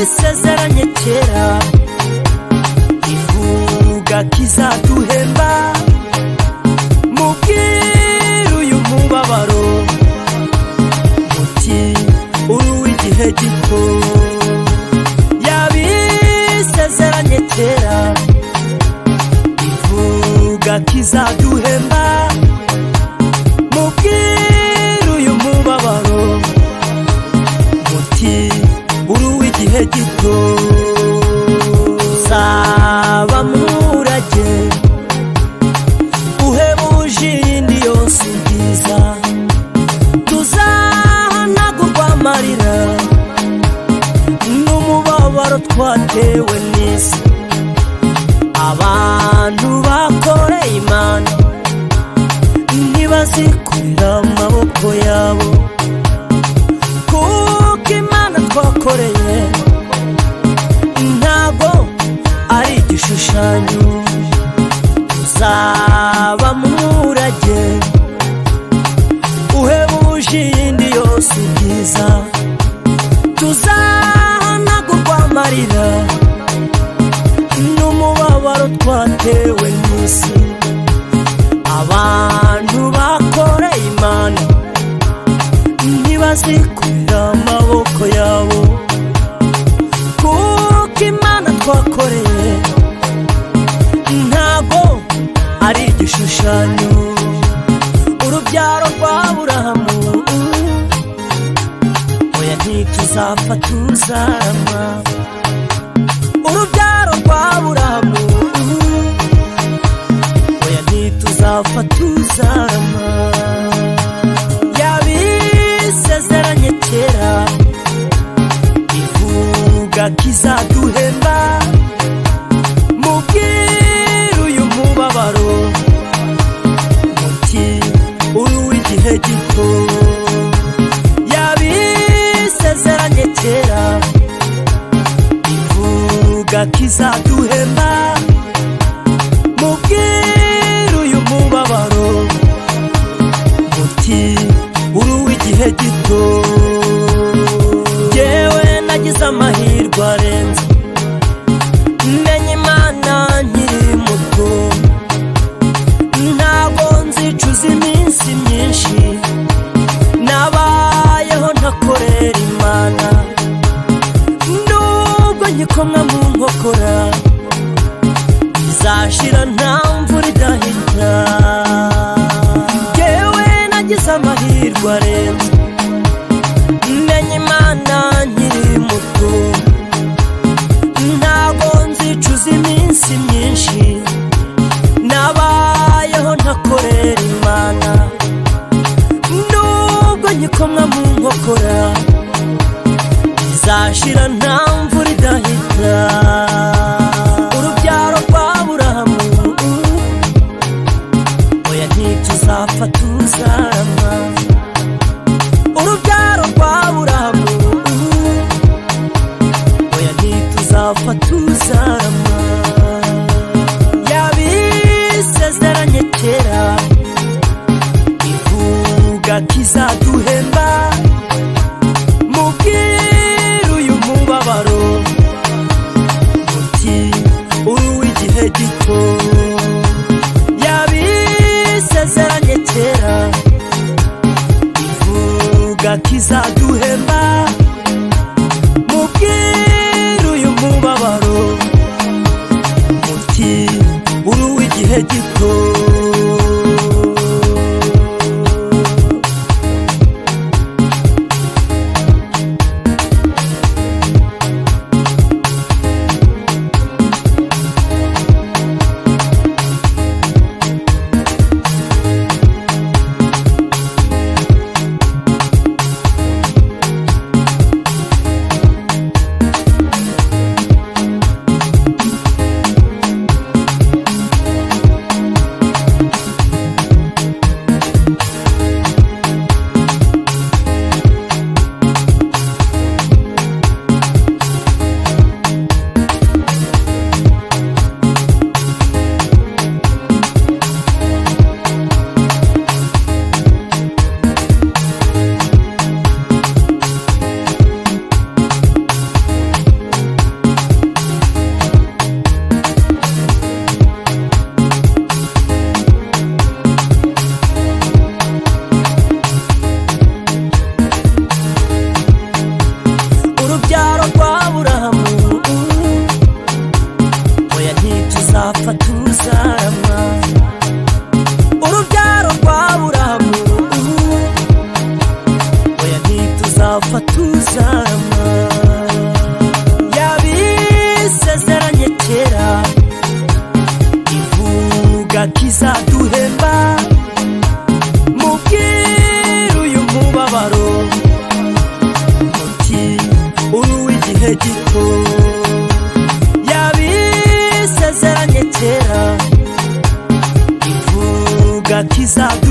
yabisezeranye kera ivuga kizaduhemba. Mubwire uyu mubabaro muti uri w'igihe gito. Yabisezeranye kera ivuga kizaduhemba. Mubwire uyu mubabaro muti uri w'igihe gito. Uzaba murage uhebuje iyindi yose ubwiza. Tuzahanagurwa amarira n'umubabaro twatewe n'isi. Abantu bakoreye Imana ntibazikorera amaboko yabo, kuko Imana twakoreye ntabwo ari igishushanyo. Uzaba murage uhebuje iyindi yose ubwiza. Tuzahanagurwa amarira n'umubabaro twatewe n'isi. Abantu bakoreye Imana ntibazikorera amaboko yabo, kuko Imana twakoreye ntabwo ari igishushanyo. Urubyaro rwa Aburahamu oya ntituzapfa tuzarama. Urubyaro rwa Aburahamu oya ntituzapfa tuzarama. Yabisezeranye kera ivuga kizaduhemba. Mubwire uyu mubabaro muti uri w'igihe gito. Yabisezeranye kera ivuga kizaduhemba. Mubwire uyu mubabaro muti uri w'igihe gito. Yewe nagize amahirwe arenze menya Imana nkiri muto. Ntabwo nzicuza iminsi myinshi nabayeho ntakorera Imana. Nubwo nyikomwa mu nkokora izashira nta mvura idahita. Yewe nagize amahirwe arenze menya Imana nkiri muto. Ntabwo nzicuza iminsi myinshi nabayeho ntakorera Imana. Nubwo nyikomwa mu nkokora izashira nta mvura idahita. Urubyaro rwa Aburahamu oya ntituzapfa tuzarama. Urubyaro rwa Aburahamu oya ntituzapfa tuzarama. Yabisezeranye kera ivuga kizaduhemba. Mubwire uyu mubabaro muti uri w'igihe gito. Yabisezeranye kera ivuga kizaduhemba. Mubwire uyu mubabaro muti uri w'igihe gito. tuzarama yabisezeranye kera ivuga kizaduhemba mubwire uyu mubabaro muti uri w'igihe gito yabisezeranye kera ivuga kizaduhemba